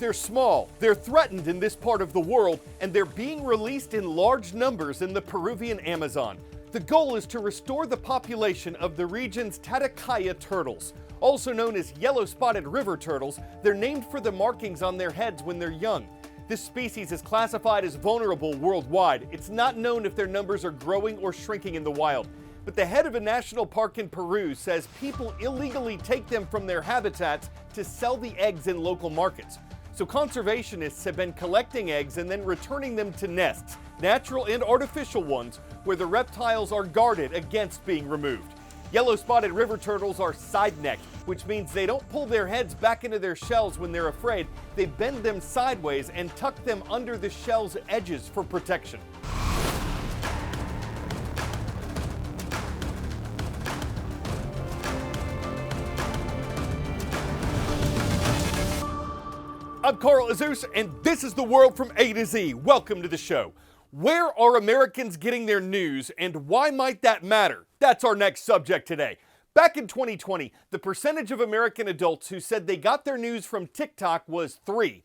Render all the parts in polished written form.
They're small, they're threatened in this part of the world, and they're being released in large numbers in the Peruvian Amazon. The goal is to restore the population of the region's Tatakaya turtles. Also known as yellow-spotted river turtles, they're named for the markings on their heads when they're young. This species is classified as vulnerable worldwide. It's not known if their numbers are growing or shrinking in the wild. But the head of a national park in Peru says people illegally take them from their habitats to sell the eggs in local markets. So conservationists have been collecting eggs and then returning them to nests, natural and artificial ones, where the reptiles are guarded against being removed. Yellow-spotted river turtles are side-necked, which means they don't pull their heads back into their shells when they're afraid. They bend them sideways and tuck them under the shell's edges for protection. I'm Carl Azuz, and this is the world from A to Z. Welcome to the show. Where are Americans getting their news, and why might that matter? That's our next subject today. Back in 2020, the percentage of American adults who said they got their news from TikTok was 3%.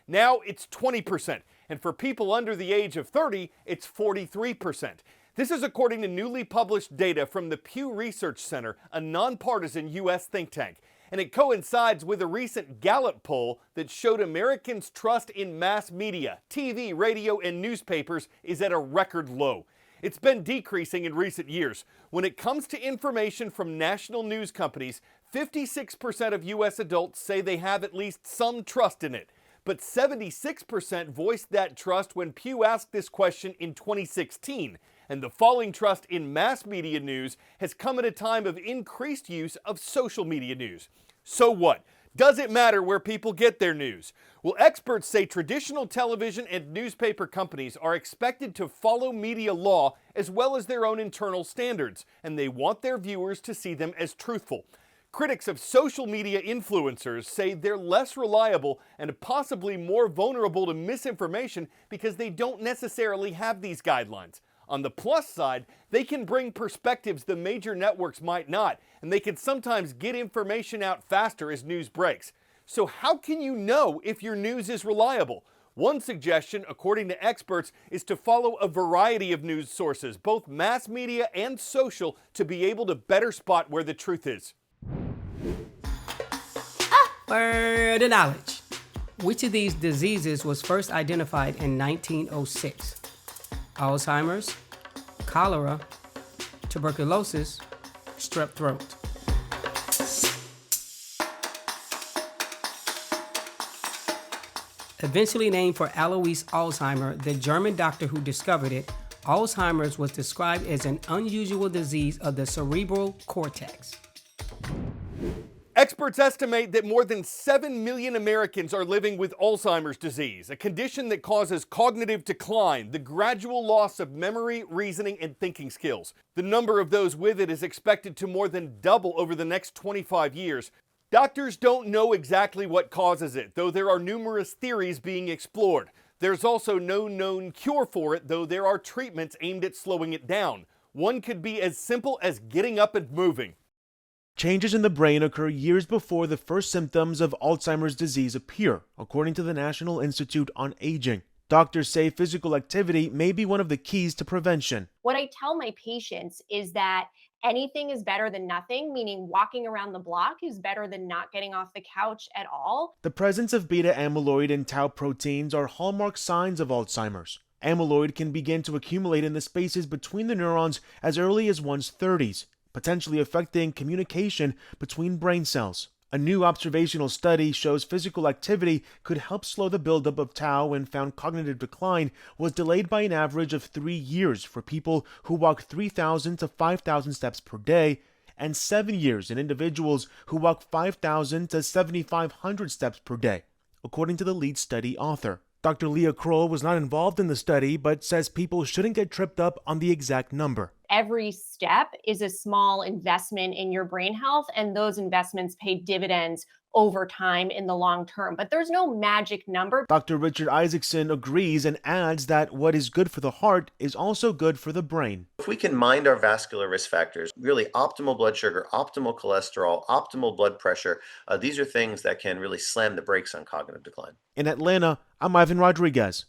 Now it's 20%. And for people under the age of 30, it's 43%. This is according to newly published data from the Pew Research Center, a nonpartisan U.S. think tank. And it coincides with a recent Gallup poll that showed Americans' trust in mass media, TV, radio, and newspapers is at a record low. It's been decreasing in recent years. When it comes to information from national news companies, 56% of U.S. adults say they have at least some trust in it. But 76% voiced that trust when Pew asked this question in 2016. And the falling trust in mass media news has come at a time of increased use of social media news. So what? Does it matter where people get their news? Well, experts say traditional television and newspaper companies are expected to follow media law as well as their own internal standards, and they want their viewers to see them as truthful. Critics of social media influencers say they're less reliable and possibly more vulnerable to misinformation because they don't necessarily have these guidelines. On the plus side, they can bring perspectives the major networks might not, and they can sometimes get information out faster as news breaks. So how can you know if your news is reliable? One suggestion, according to experts, is to follow a variety of news sources, both mass media and social, to be able to better spot where the truth is. Word of knowledge. Which of these diseases was first identified in 1906? Alzheimer's, cholera, tuberculosis, strep throat. Eventually named for Alois Alzheimer, the German doctor who discovered it, Alzheimer's was described as an unusual disease of the cerebral cortex. Experts estimate that more than 7 million Americans are living with Alzheimer's disease, a condition that causes cognitive decline, the gradual loss of memory, reasoning, and thinking skills. The number of those with it is expected to more than double over the next 25 years. Doctors don't know exactly what causes it, though there are numerous theories being explored. There's also no known cure for it, though there are treatments aimed at slowing it down. One could be as simple as getting up and moving. Changes in the brain occur years before the first symptoms of Alzheimer's disease appear, according to the National Institute on Aging. Doctors say physical activity may be one of the keys to prevention. What I tell my patients is that anything is better than nothing, meaning walking around the block is better than not getting off the couch at all. The presence of beta amyloid and tau proteins are hallmark signs of Alzheimer's. Amyloid can begin to accumulate in the spaces between the neurons as early as one's 30s. Potentially affecting communication between brain cells. A new observational study shows physical activity could help slow the buildup of tau and found cognitive decline was delayed by an average of 3 years for people who walk 3,000 to 5,000 steps per day and 7 years in individuals who walk 5,000 to 7,500 steps per day, according to the lead study author. Dr. Leah Kroll was not involved in the study, but says people shouldn't get tripped up on the exact number. every step is a small investment in your brain health, and those investments pay dividends over time in the long term. But there's no magic number. Dr. Richard Isaacson agrees and adds that what is good for the heart is also good for the brain. If we can mind our vascular risk factors, really optimal blood sugar, optimal cholesterol, optimal blood pressure, these are things that can really slam the brakes on cognitive decline. In Atlanta, I'm Ivan Rodriguez.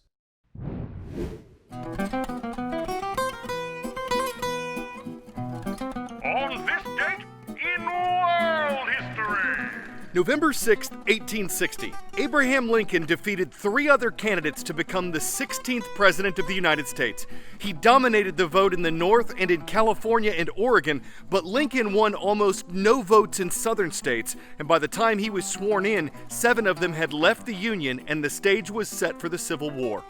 On this date in world history. November 6, 1860, Abraham Lincoln defeated 3 other candidates to become the 16th President of the United States. He dominated the vote in the North and in California and Oregon, but Lincoln won almost no votes in southern states, and by the time he was sworn in, 7 of them had left the Union and the stage was set for the Civil War.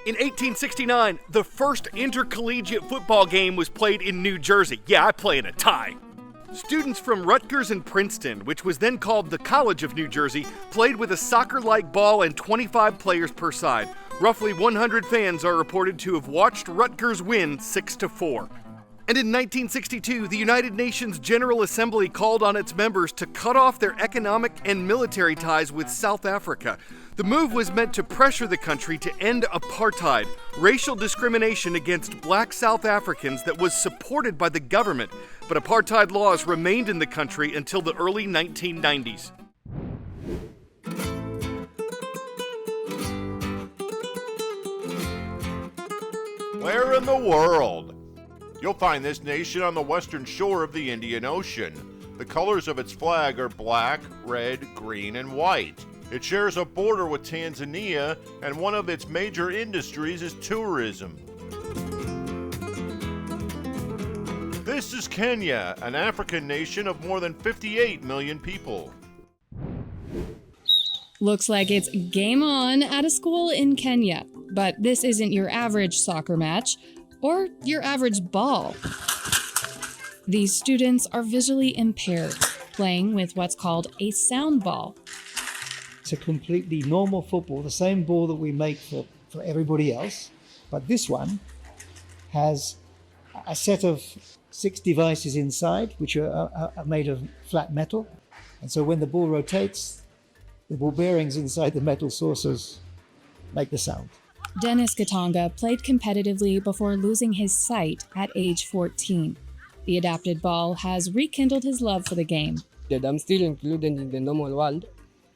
In 1869, the first intercollegiate football game was played in New Jersey. Yeah, I play in a tie. Students from Rutgers and Princeton, which was then called the College of New Jersey, played with a soccer-like ball and 25 players per side. Roughly 100 fans are reported to have watched Rutgers win 6-4. And in 1962, the United Nations General Assembly called on its members to cut off their economic and military ties with South Africa. The move was meant to pressure the country to end apartheid, racial discrimination against black South Africans that was supported by the government, but apartheid laws remained in the country until the early 1990s. Where in the world? You'll find this nation on the western shore of the Indian Ocean. The colors of its flag are black, red, green, and white. It shares a border with Tanzania, and one of its major industries is tourism. This is Kenya, an African nation of more than 58 million people. Looks like it's game on at a school in Kenya, but this isn't your average soccer match or your average ball. These students are visually impaired, playing with what's called a sound ball. It's a completely normal football, the same ball that we make for everybody else, but this one has a set of 6 devices inside, which are made of flat metal, and so when the ball rotates, the ball bearings inside the metal saucers make the sound. Dennis Katanga played competitively before losing his sight at age 14. The adapted ball has rekindled his love for the game. I'm still included in the normal world,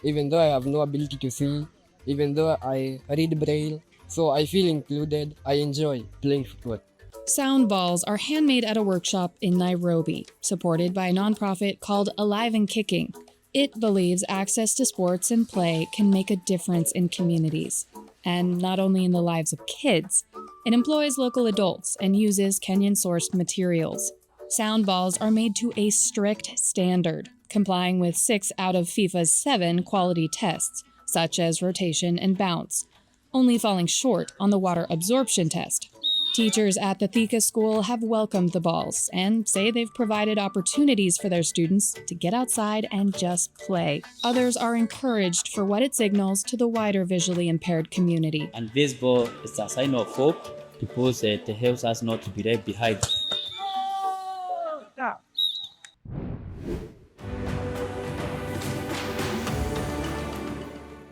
even though I have no ability to see, even though I read Braille, so I feel included. I enjoy playing football. Sound balls are handmade at a workshop in Nairobi, supported by a nonprofit called Alive and Kicking. It believes access to sports and play can make a difference in communities, and not only in the lives of kids. It employs local adults and uses Kenyan-sourced materials. Sound balls are made to a strict standard, complying with 6 out of FIFA's 7 quality tests, such as rotation and bounce, only falling short on the water absorption test. Teachers at the Thika School have welcomed the balls and say they've provided opportunities for their students to get outside and just play. Others are encouraged for what it signals to the wider visually impaired community. And this ball is a sign of hope because it helps us not to be left behind.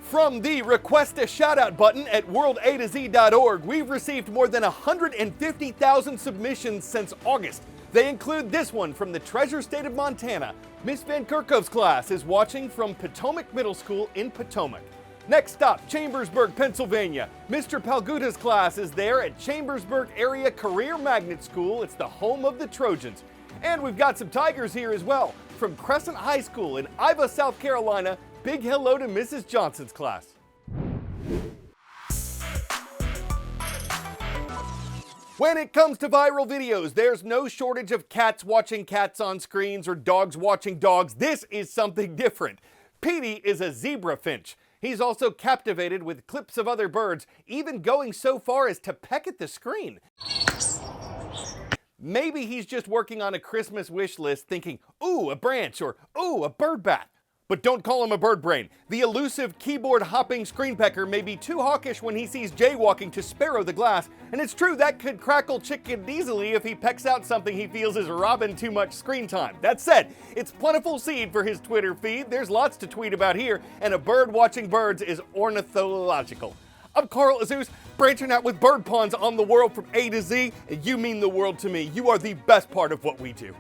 From the Request a Shoutout button at worldatozorg, we've received more than 150,000 submissions since August. They include this one from the Treasure State of Montana. Miss Van Kerkhove's class is watching from Potomac Middle School in Potomac. Next stop, Chambersburg, Pennsylvania. Mr. Palguta's class is there at Chambersburg Area Career Magnet School. It's the home of the Trojans. And we've got some Tigers here as well. From Crescent High School in Iva, South Carolina, big hello to Mrs. Johnson's class. When it comes to viral videos, there's no shortage of cats watching cats on screens or dogs watching dogs. This is something different. Petey is a zebra finch. He's also captivated with clips of other birds, even going so far as to peck at the screen. Maybe he's just working on a Christmas wish list thinking, ooh, a branch, or ooh, a bird bath. But don't call him a bird brain. The elusive keyboard-hopping screenpecker may be too hawkish when he sees jaywalking to sparrow the glass, and it's true that could crackle chicken easily if he pecks out something he feels is robbing too much screen time. That said, it's plentiful seed for his Twitter feed. There's lots to tweet about here, and a bird watching birds is ornithological. I'm Carl Azuz, branching out with bird ponds on the world from A to Z, and you mean the world to me. You are the best part of what we do.